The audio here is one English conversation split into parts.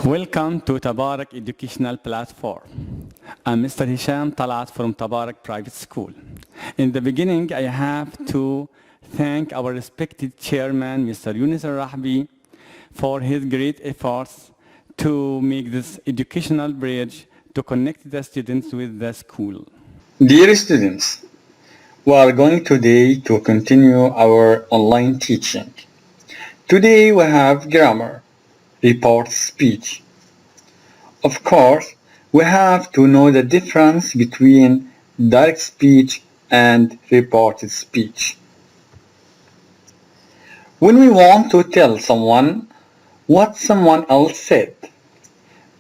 Welcome to Tabarak Educational Platform. I'm Mr. Hesham from Tabarak Private School. In the beginning, I have to thank our respected chairman, Mr. Yunus Al-Rahbi, for his great efforts to make this educational bridge to connect the students with the school. Dear students, we are going today to continue our online teaching. Today we have grammar, report speech. Of course, we have to know the difference between direct speech and reported speech. When we want to tell someone what someone else said,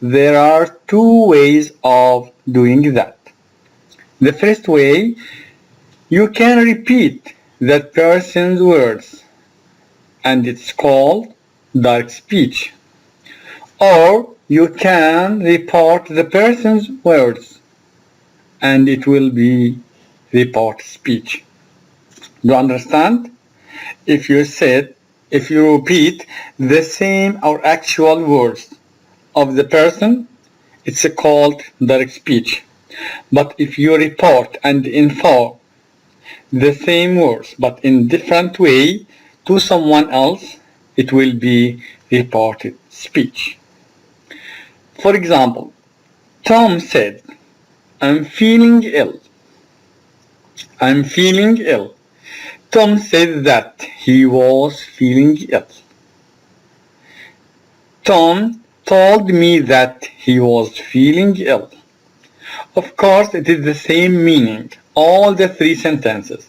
there are two ways of doing that. The first way, you can repeat that person's words, and it's called direct speech. Or you can report the person's words, and it will be report speech. Do you understand? If you repeat the same or actual words of the person, it's called direct speech. But if you report and inform the same words but in different way to someone else, it will be reported speech. For example, Tom said, "I'm feeling ill." I'm feeling ill. Tom said that he was feeling ill. Tom told me that he was feeling ill. Of course, it is the same meaning, all the three sentences.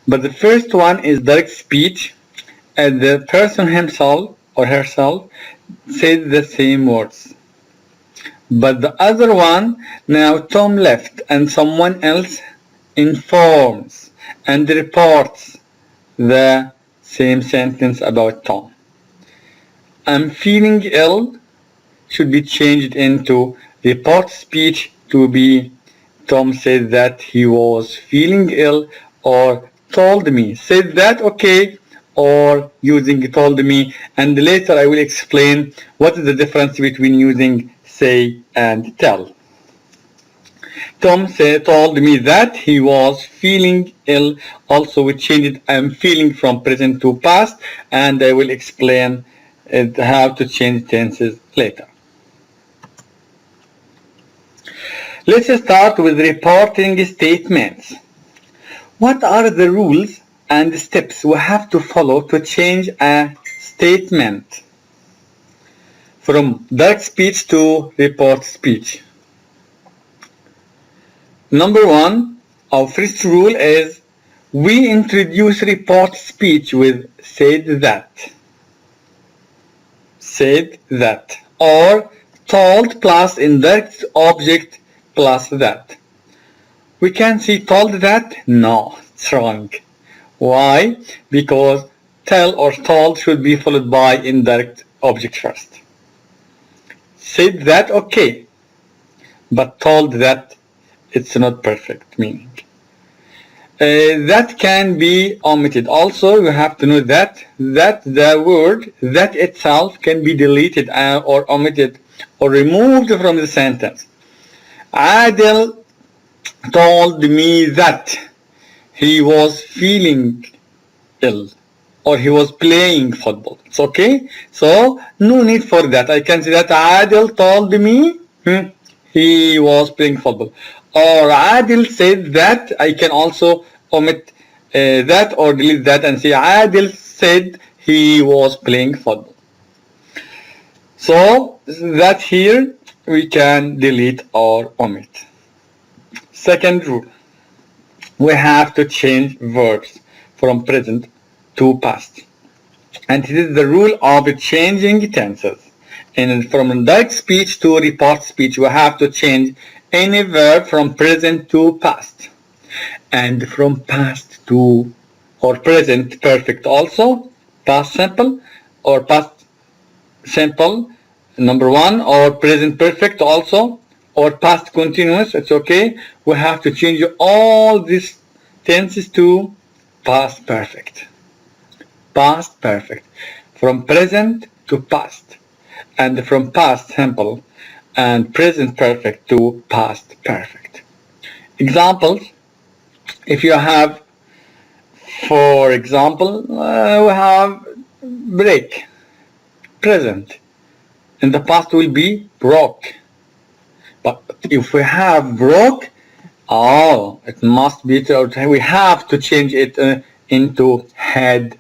But the first one is direct speech, and the person himself or herself said the same words. But the other one, now Tom left and someone else informs and reports the same sentence about Tom. I'm feeling ill should be changed into report speech to be Tom said that he was feeling ill, or told me. Said that, okay, or using told me, and later I will explain what is the difference between using say and tell. Tom told me that he was feeling ill. Also, we changed I'm feeling from present to past, and I will explain how to change tenses later. Let's start with reporting statements. What are the rules and steps we have to follow to change a statement from direct speech to report speech? Number one, our first rule is we introduce report speech with said that, or told plus indirect object plus that. We can see told that? No, it's wrong. Why? Because tell or told should be followed by indirect object first. Said that, okay, but told that, it's not perfect meaning. That can be omitted. Also, you have to know that the word that itself can be deleted or omitted or removed from the sentence. Adil told me that he was feeling ill or he was playing football. It's okay. So no need for that. I can say that Adil told me he was playing football. Or Adil said that. I can also omit that or delete that and say Adil said he was playing football. So that here we can delete or omit. Second rule, we have to change verbs from present to past. And it is the rule of changing tenses. And from direct speech to report speech, we have to change any verb from present to past. And from past to or present perfect also, past simple or past simple, number one, or present perfect also, or past continuous, it's okay. We have to change all these tenses to past perfect. Past perfect. From present to past. and from past simple and present perfect to past perfect. Examples, if you have, for example, we have break, present. In the past will be broke. But if we have broke, oh, it must be, we have to change it into had.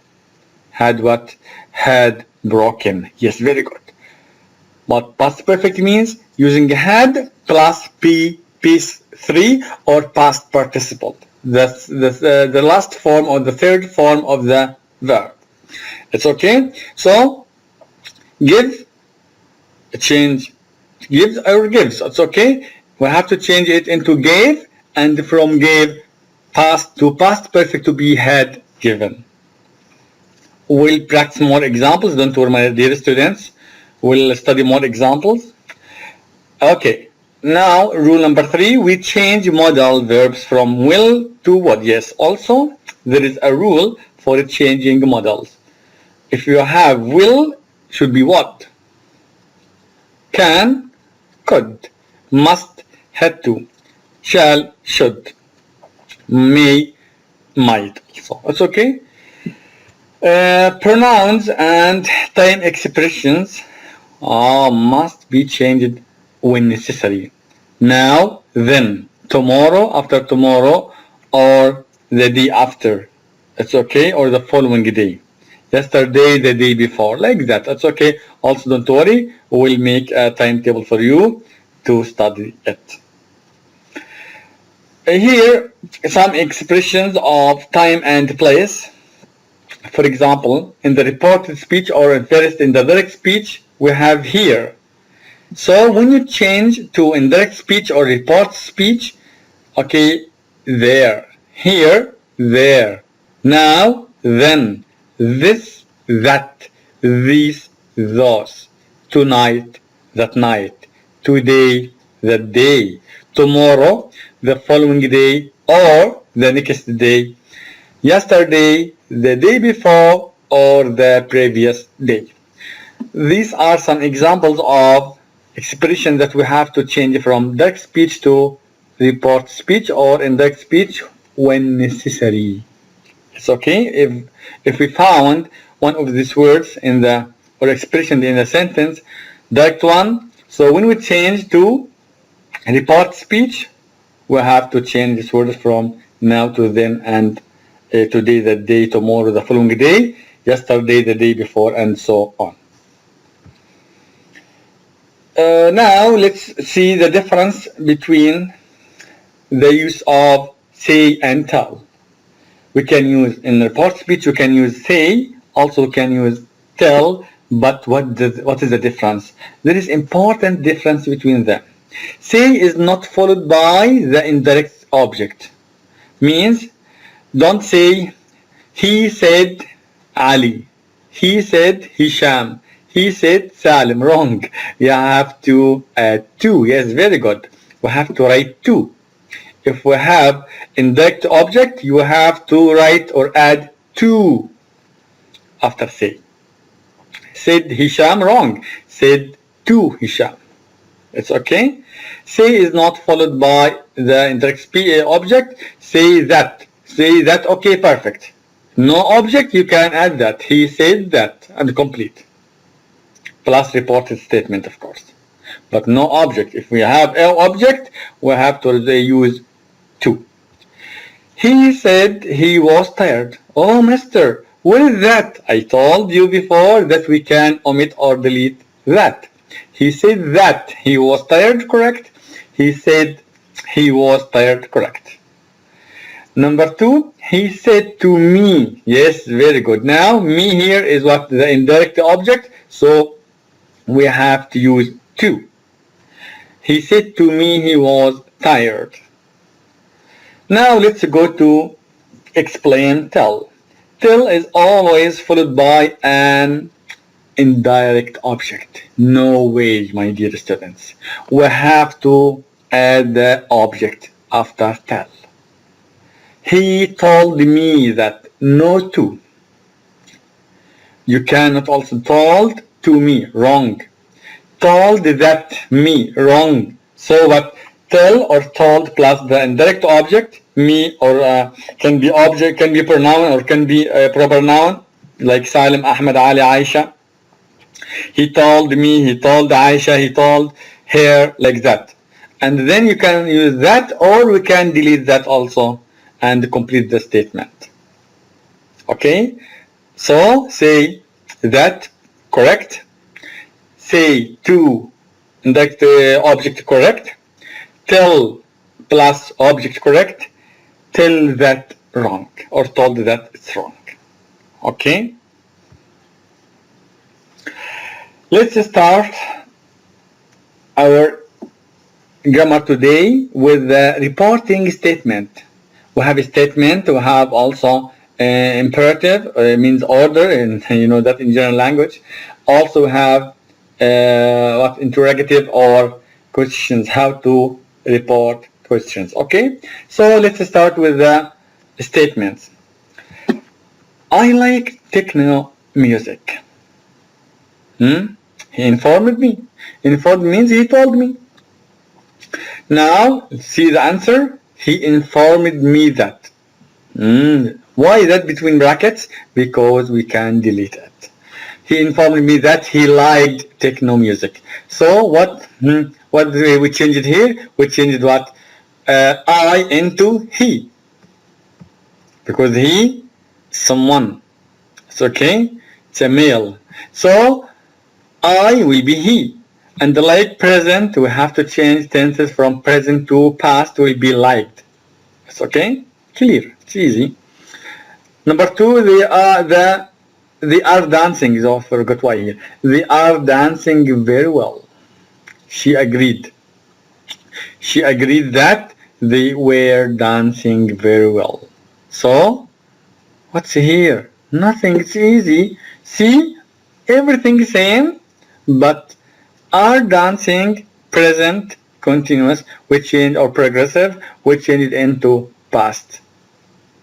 Had what? Had broken. Yes, very good. But past perfect means using had plus P3 or past participle. That's the last form or the third form of the verb. It's okay. So give, change, gives or gives. It's okay. We have to change it into gave, and from gave past to past perfect to be had given. We'll practice more examples. Don't worry, my dear students. We'll study more examples. Okay. Now, rule number 3, we change modal verbs from will to what? Yes, also, there is a rule for changing modals. If you have will, should be what? Can, could, must, had to, shall, should, may, might. So, it's okay. Pronouns and time expressions must be changed when necessary. Now, then, tomorrow, after tomorrow, or the day after. It's okay, or the following day. Yesterday, the day before, like that. That's okay. Also, don't worry, we'll make a timetable for you to study it. Here, some expressions of time and place. For example, in the reported speech or first in the direct speech, we have here. So when you change to indirect speech or report speech, okay, there, here, there, now, then, this, that, these, those, tonight, that night, today, that day, tomorrow, the following day, or the next day, yesterday, the day before, or the previous day. These are some examples of expressions that we have to change from direct speech to report speech or indirect speech when necessary. It's okay if we found one of these words in the or expression in the sentence, direct one. So when we change to report speech, we have to change this word from now to then and today, the day, tomorrow, the following day, yesterday, the day before, and so on. Now let's see the difference between the use of say and tell. We can use in report speech, we can use say, also we can use tell, but what is the difference? There is important difference between them. Say is not followed by the indirect object. Means, don't say, he said Ali, he said Hesham, he said Salim. Wrong. You have to add to. Yes, very good. We have to write to. If we have indirect object, you have to write or add to after say. Said Hesham, wrong. Said to Hesham. It's okay. Say is not followed by the indirect object. Say that. Say that, okay, perfect. No object, you can add that. He said that, and complete. Plus reported statement, of course. But no object. If we have an object, we have to use to. He said he was tired. Oh, mister, what is that? I told you before that we can omit or delete that. He said that he was tired, correct? He said he was tired, correct. Number 2, he said to me. Yes, very good. Now, me here is what? The indirect object, so we have to use to. He said to me he was tired. Now, let's go to explain tell. Tell is always followed by an indirect object. No way, my dear students. We have to add the object after tell. He told me that. No to. You cannot also told to me. Wrong. told that me, wrong. So what? Tell or told plus the indirect object, me, or can be object, can be pronoun, or can be a proper noun, like Salim, Ahmed, Ali, Aisha. He told me, he told Aisha, he told her, like that. And then you can use that, or we can delete that also and complete the statement. Okay? So say that correct. Say to indirect object correct. Tell plus object correct. Tell that wrong, or told that it's wrong. Okay? Let's start our grammar today with the reporting statement. We have a statement, we have also imperative, means order, and you know that in general language. Also have what interrogative or questions, how to report questions. Okay, so let's start with the statements. I like techno music. He informed me. Informed means he told me. Now, see the answer? He informed me that. Why that between brackets? Because we can delete it. He informed me that he liked techno music. So what we changed it here? We changed what? I into he. Because he, someone. It's okay? It's a male. So I will be he. And like present, we have to change tenses from present to past will be liked. It's okay? Clear. It's easy. Number two, they are dancing. So I forgot why here. They are dancing very well. She agreed. She agreed that they were dancing very well. So, what's here? Nothing. It's easy. See, everything same, but are dancing present continuous, we change, or progressive, we change it into past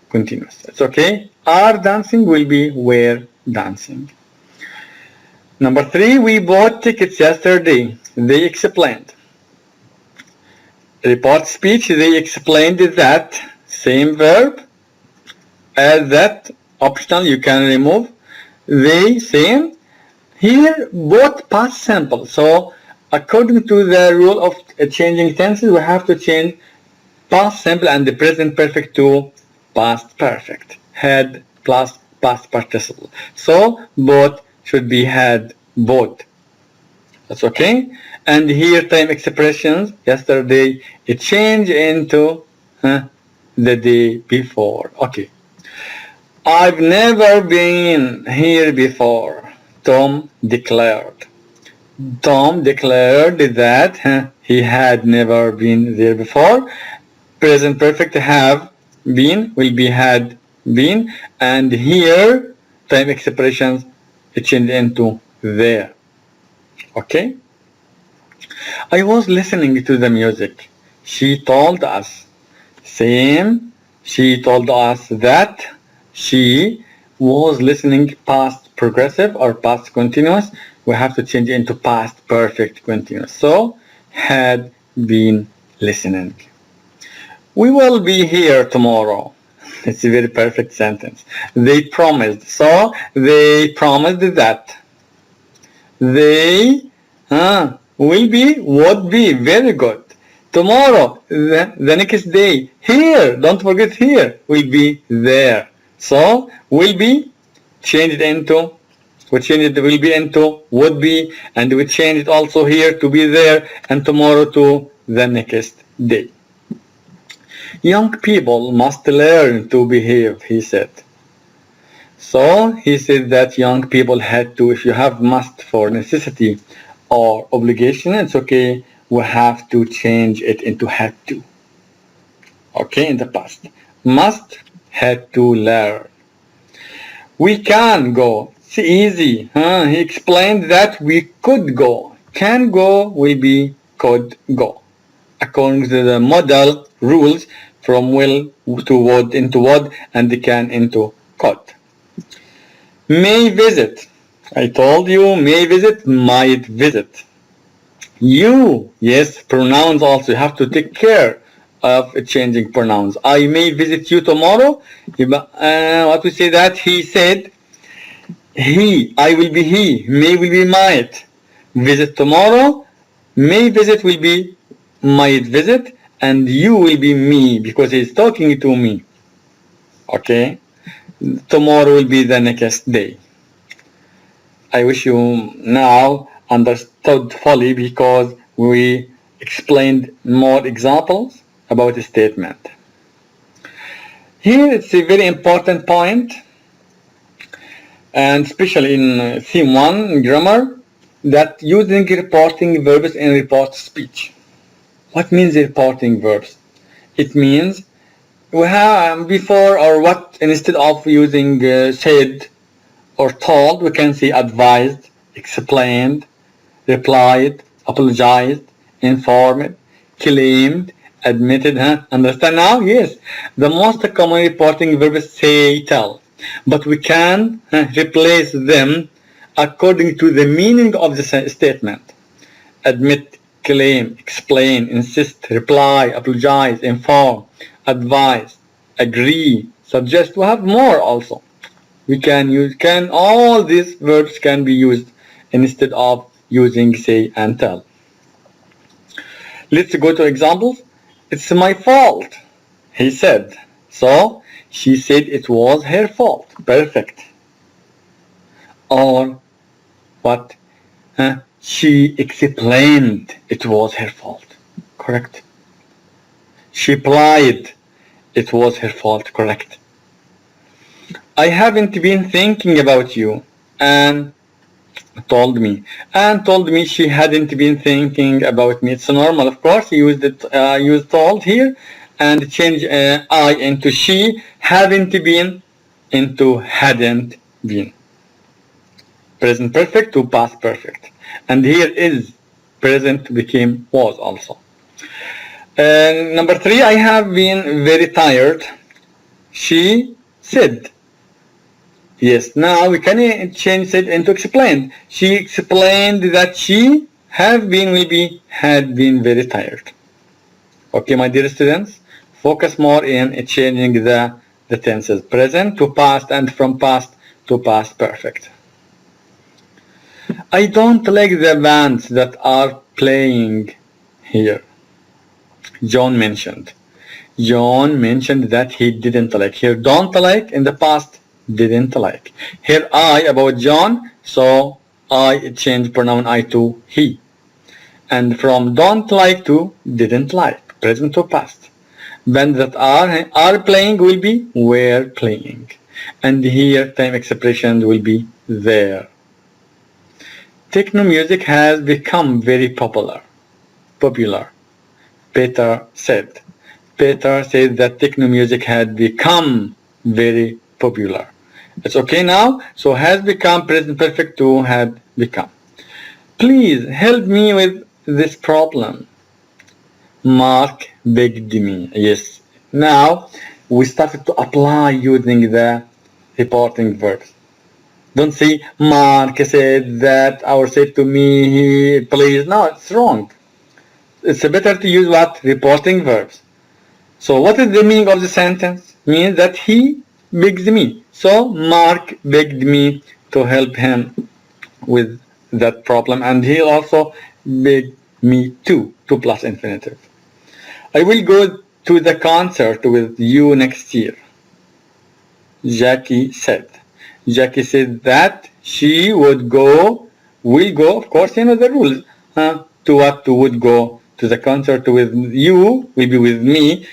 continuous. It's okay. Are dancing will be were dancing. Number three, we bought tickets yesterday. They explained. Report speech, they explained that. Same verb. As that, optional, you can remove. They, same. Here, both past simple. So, according to the rule of changing tenses, we have to change past simple and the present perfect to past perfect. Had plus past participle. So, both should be had both. That's okay. And here, time expressions. Yesterday, it changed into the day before. Okay. I've never been here before. Tom declared. Tom declared that he had never been there before. Present perfect have been will be had been, and here time expressions it changed into there. Okay? I was listening to the music. She told us. Same. She told us that she was listening past progressive or past continuous. We have to change it into past perfect continuous. So, had been listening. We will be here tomorrow. It's a very perfect sentence. They promised. So, they promised that. They will be, would be. Very good. Tomorrow, the next day. Here, don't forget here, will be there. So, will be changed into, we change it will be into would be, and we change it also here to be there, and tomorrow to the next day. Young people must learn to behave, he said. So he said that young people had to, if you have must for necessity or obligation, it's okay, we have to change it into had to. Okay, in the past. Must, had to learn. We can go. It's easy. He explained that we could go. Can go will be could go. According to the model rules from will to would into would and the can into could. May visit. I told you may visit, might visit. You. Yes, pronouns also. You have to take care of changing pronouns. I may visit you tomorrow. What we say that? He said, he. I will be he. May will be might. Visit tomorrow. May visit will be might visit. And you will be me because he's talking to me. Okay? Tomorrow will be the next day. I wish you now understood fully because we explained more examples about a statement. Here it's a very important point, and especially in theme 1 grammar, that using reporting verbs in report speech. What means reporting verbs? It means we have before or what instead of using said or told, we can say advised, explained, replied, apologized, informed, claimed, admitted. Understand now? Yes. The most common reporting verb is say, tell. But we can replace them according to the meaning of the statement. Admit, claim, explain, insist, reply, apologize, inform, advise, agree, suggest. We have more also. We can use all these verbs can be used instead of using say and tell. Let's go to examples. It's my fault, he said. So she said it was her fault. Perfect. Or what? She explained it was her fault. Correct. She replied it was her fault. Correct. I haven't been thinking about you and told me she hadn't been thinking about me. It's normal, of course. Use told here and change I into she, haven't been into hadn't been. Present perfect to past perfect, and here is present became was also. Number 3, I have been very tired, she said. Yes, now we can change it into explained. She explained that she have been, maybe had been very tired. Okay, my dear students, focus more in changing the tenses. Present to past and from past to past perfect. I don't like the bands that are playing here. John mentioned that he didn't like. Here, don't like in the past, didn't like. Here, I about John, so I change pronoun I to he. And from don't like to didn't like, present to past. Bands that are playing will be were playing. And here, time expressions will be there. Techno music has become very popular. Peter said. Peter said that techno music had become very popular. It's okay now. So has become present perfect to had become. Please help me with this problem. Mark begged me. Yes. Now we started to apply using the reporting verbs. Don't say Mark said that or said to me, please. No, it's wrong. It's better to use what? Reporting verbs. So what is the meaning of the sentence? Means that he begs me. So Mark begged me to help him with that problem, and he also begged me too. 2 plus infinitive. I will go to the concert with you next year. Jackie said. Jackie said that she will go, of course, you know the rules. To what? To would go to the concert with you, will be with me.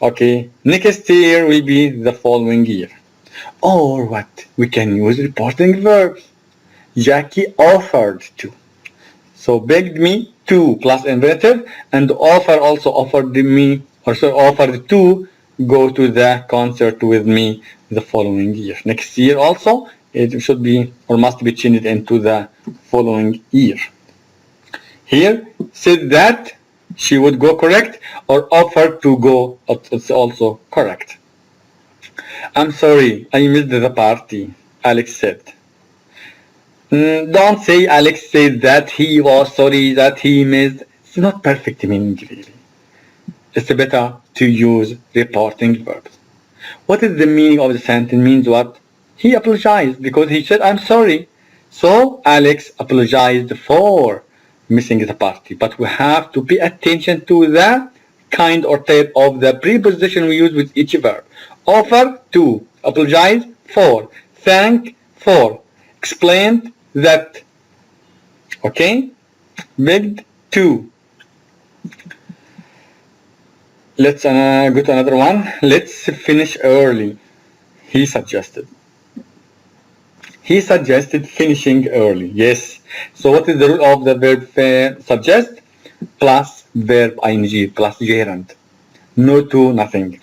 Okay, next year will be the following year. Or what? We can use reporting verbs. Jackie offered to. So begged me to plus infinitive, and offer also offered me, or so offered to go to the concert with me the following year. Next year also, it should be or must be changed into the following year. Here, said that she would go, correct, or offered to go, it's also correct. I'm sorry, I missed the party, Alex said. Don't say Alex said that he was sorry that he missed. It's not perfect meaning really. It's better to use reporting verbs. What is the meaning of the sentence? Means what? He apologized because he said I'm sorry. So Alex apologized for missing the party. But we have to pay attention to the kind or type of the preposition we use with each verb. Offer to, apologize for, thank for, explained that. Okay? Begged to. Let's go to another one. Let's finish early. He suggested. He suggested finishing early. Yes. So what is the rule of the verb suggest? Plus verb ing plus gerund. No to, nothing.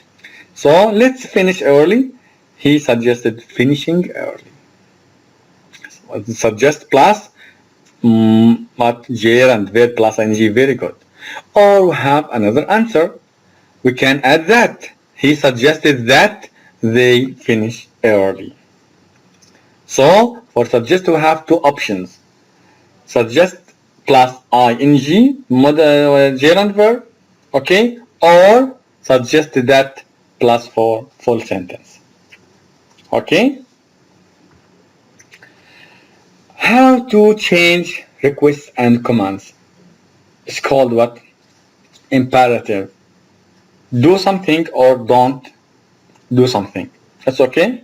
So let's finish early. He suggested finishing early. Suggest plus what gerund, verb plus ing. Very good. Or we have another answer. We can add that. He suggested that they finish early. So for suggest we have two options. Suggest plus ing, gerund verb, okay? Or suggest that plus for full sentence. Okay? How to change requests and commands. It's called what? Imperative. Do something or don't do something. That's okay?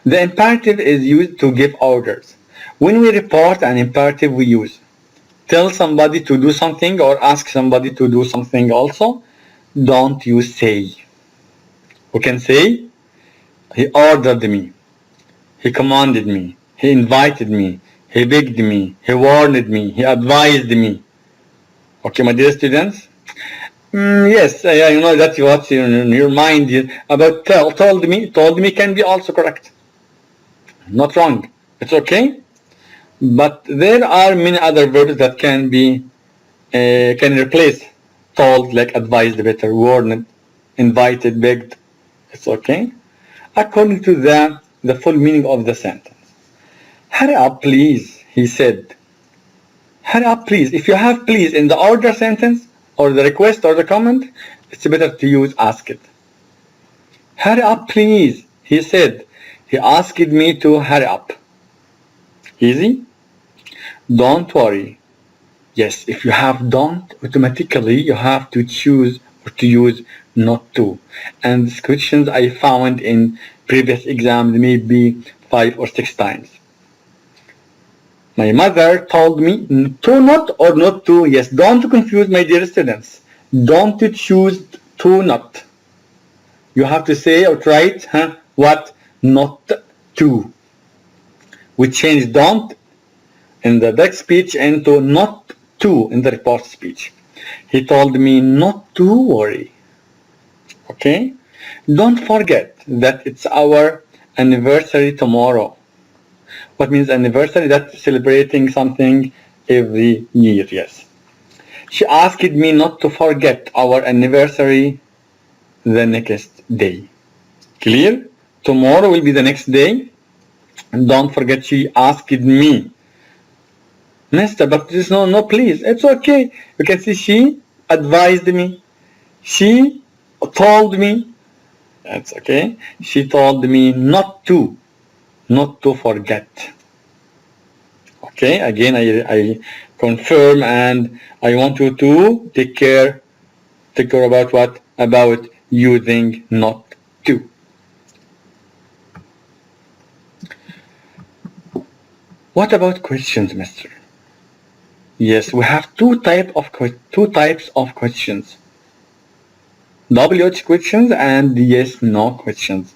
The imperative is used to give orders. When we report an imperative, we use tell somebody to do something or ask somebody to do something also. Don't use say. We can say, he ordered me, he commanded me, he invited me, he begged me, he warned me, he advised me. Okay, my dear students? Yes, you know that's what's in your mind about told me can be also correct. Not wrong. It's okay. But there are many other verbs that can be can replace told, like advised, better, warned, invited, begged. It's okay. According to the full meaning of the sentence. Hurry up, please, he said. Hurry up, please. If you have please in the order sentence or the request or the comment, it's better to use ask it. Hurry up, please, he said. He asked me to hurry up. Easy? Don't worry. Yes, if you have don't, automatically you have to choose or to use not to. And these questions I found in previous exams maybe 5 or 6 times. My mother told me to not or not to. Yes, don't confuse my dear students. Don't choose to not. You have to say or write what not to. We change don't in the direct speech into not to in the report speech. He told me not to worry. Okay? Don't forget that it's our anniversary tomorrow. What means anniversary? That's celebrating something every year, yes. She asked me not to forget our anniversary the next day. Clear? Tomorrow will be the next day. And don't forget she asked me. Mister, but this no please. It's okay. You can see she advised me. She told me. That's okay. She told me not to forget. Okay, again I confirm and I want you to take care about what? About using not to. What about questions, mister? Yes, we have two types of questions. WH questions and yes, no questions.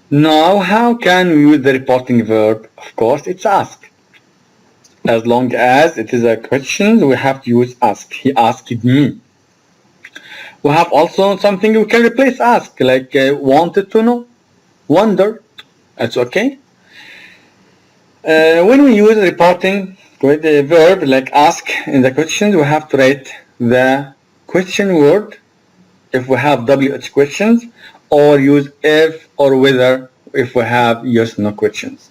Now, how can we use the reporting verb? Of course, it's ask. As long as it is a question, we have to use ask. He asked me. We have also something we can replace ask, like wanted to know, wonder. That's okay. When we use reporting with the verb like ask in the questions, we have to write the question word if we have WH questions, or use if or whether if we have yes no questions.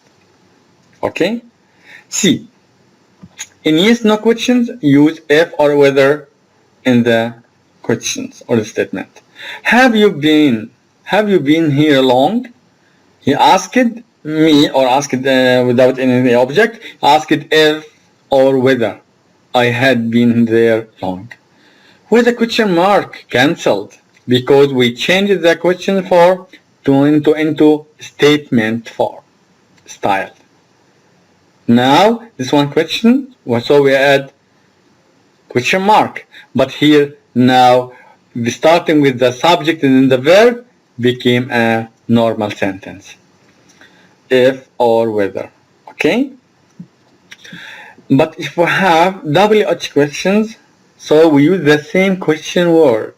Okay? C. In yes/no questions, use if or whether in the questions or the statement. Have you been here long? He asked me, or asked without any object, asked if or whether I had been there long. With a question mark, cancelled, because we changed the question form into statement form style. Now this one question, so we add question mark, but here now starting with the subject and then the verb became a normal sentence. If or whether, okay? But if we have WH questions, so we use the same question word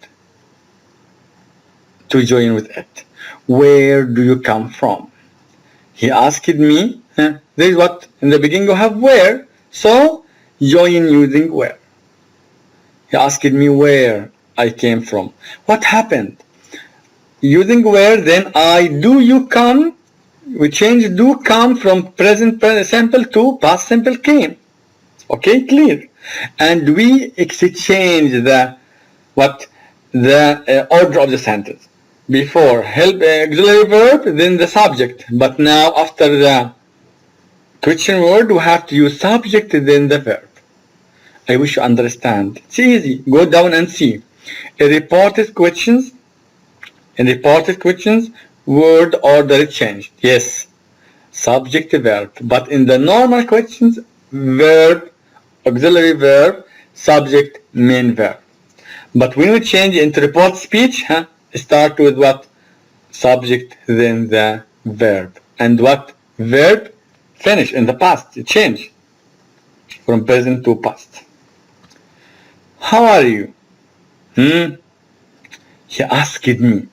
to join with it. Where do you come from? He asked me, there is what in the beginning you have where, so join using where. He asked me where I came from. What happened? Using where, then I do you come, we change do come from present simple to past simple came. Okay, clear. And we exchange the order of the sentence. Before help auxiliary verb, then the subject. But now after the question word, we have to use subject, then the verb. I wish you understand. It's easy. Go down and see. In reported questions, word order changed. Yes, subject verb. But in the normal questions, verb, auxiliary verb, subject, main verb. But when we change into report speech, start with what? Subject, then the verb. And what? Verb, finish in the past. It change from present to past. How are you? He asked me.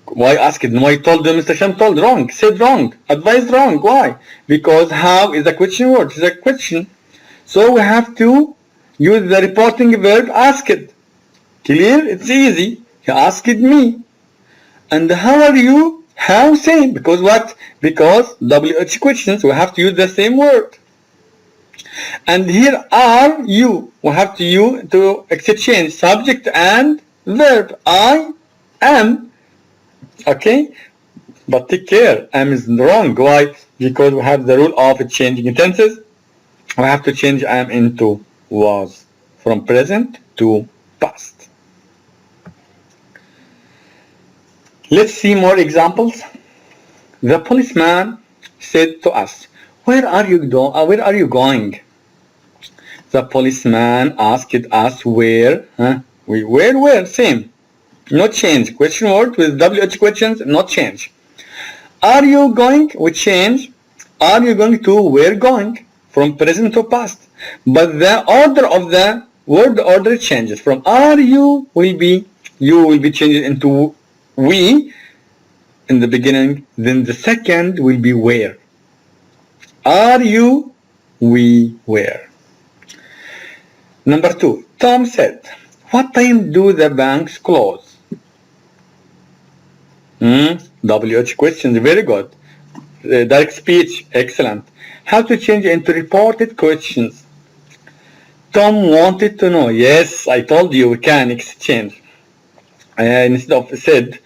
Why asked him? Why told him? Mr. Hesham told wrong, said wrong, advised wrong. Why? Because how is a question word. It's a question. So we have to use the reporting verb asked. Clear? It's easy. He asked me. And how are you? How same? Because what? Because WH questions, we have to use the same word. And here are you. We have to use to exchange subject and verb. I am. Okay? But take care. Am is wrong. Why? Because we have the rule of changing tenses. We have to change am into was. From present to past. Let's see more examples. The policeman said to us, where are you going? The policeman asked us where. Where? Same. No change. Question word with WH questions, not change. Are you going? We change. Are you going to? Where going? From present to past. But the order of the word order changes. From are you will be changed into we in the beginning, then the second will be where. Are you? We were. Number 2, Tom said, what time do the banks close? WH questions, very good. Direct speech, excellent. How to change into reported questions? Tom wanted to know. Yes, I told you we can exchange. Instead of said,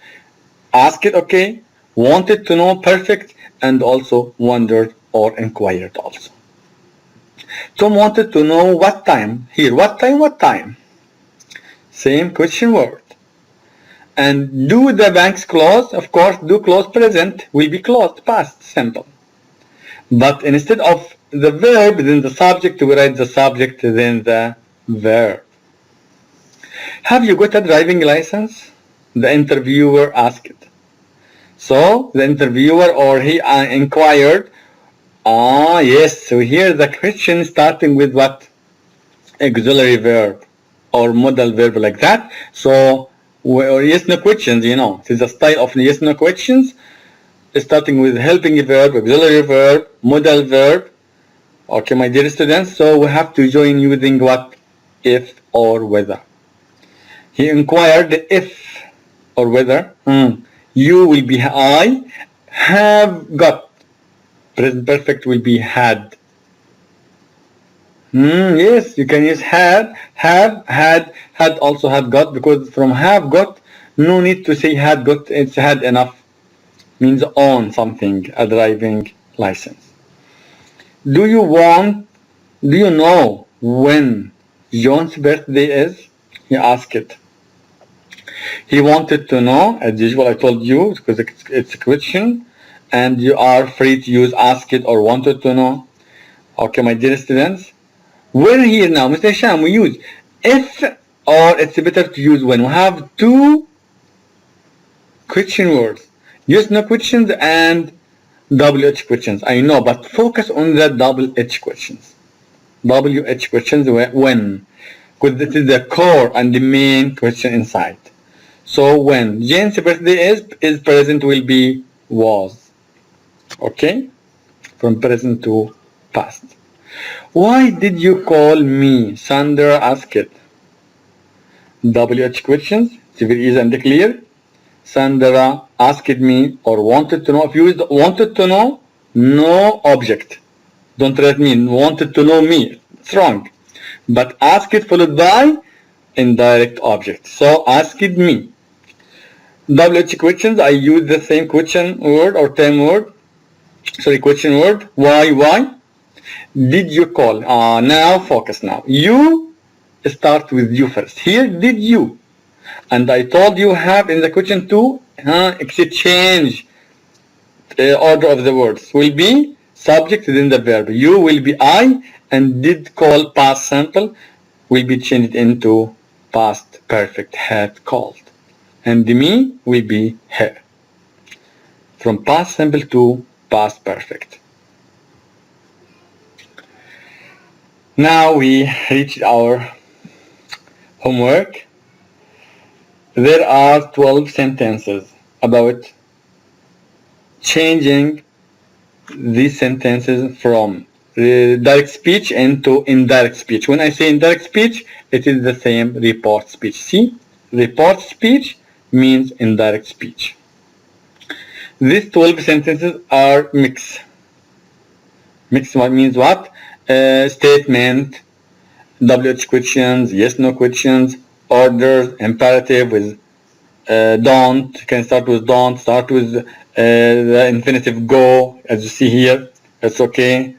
ask it, okay, wanted to know, perfect, and also wondered or inquired also. Tom wanted to know what time. Here, what time? Same question word. And do the banks close? Of course, do close present will be closed, past, simple. But instead of the verb, then the subject, we write the subject, then the verb. Have you got a driving license? The interviewer asked. So the interviewer or he inquired. Yes. So here the question starting with what? Auxiliary verb or modal verb like that. So or yes no questions, it is a style of yes no questions, starting with helping verb, auxiliary verb, modal verb. Okay, my dear students. So we have to join using what? If or whether. He inquired if or whether. You will be I have got. Present perfect will be had. Yes, you can use had, have, had also had got, because from have got, no need to say had got, it's had enough. Means own something, a driving license. Do you want, do you know when John's birthday is? He asked it. He wanted to know, as usual, I told you, because it's a question, and you are free to use ask it or wanted to know. Okay, my dear students, we're here now, Mr. Hesham, we use if, or it's better to use when. We have two question words. Yes, no questions and WH questions. I know, but focus on the WH questions. WH questions when, because this is the core and the main question inside. So when Jane's birthday is present will be was. Okay? From present to past. Why did you call me? Sandra asked it. WH questions. It's very easy and clear. Sandra asked me or wanted to know. If you used wanted to know, no object. Don't write me. Wanted to know me. It's wrong. But ask it followed by indirect object. So asked me. WH questions, I use the same question word or term word. Sorry, question word. Why? Did you call? Now focus now. You start with you first. Here, did you? And I told you have in the question to exchange order of the words. Will be subject within the verb. You will be I, and did call past simple will be changed into past perfect had called. And me will be her. From past simple to past perfect. Now we reached our homework. There are 12 sentences about changing these sentences from direct speech into indirect speech. When I say indirect speech, it is the same report speech. See, report speech means indirect speech. These 12 sentences are mixed. Mixed means what? Statement, WH questions, yes, no questions, orders, imperative with don't. You can start with don't, start with the infinitive go, as you see here. It's okay.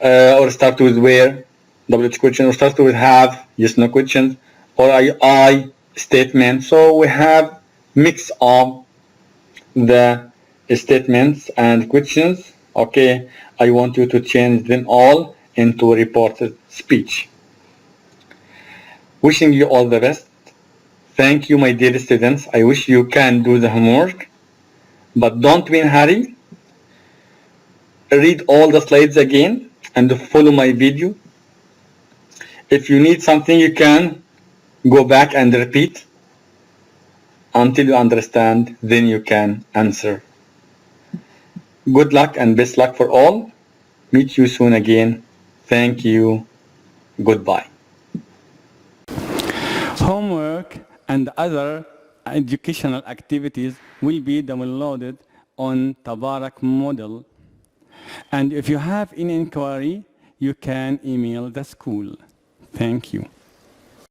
Or start with where, WH question, or start with have, yes, no questions, or I statement. So we have mix of the statements and questions. Okay, I want you to change them all into reported speech. Wishing you all the best. Thank you, my dear students. I wish you can do the homework, but don't be in a hurry. Read all the slides again and follow my video. If you need something, you can go back and repeat until you understand, then you can answer. Good luck and best luck for all. Meet you soon again. Thank you. Goodbye. Homework and other educational activities will be downloaded on Tabarak model. And if you have any inquiry, you can email the school. Thank you.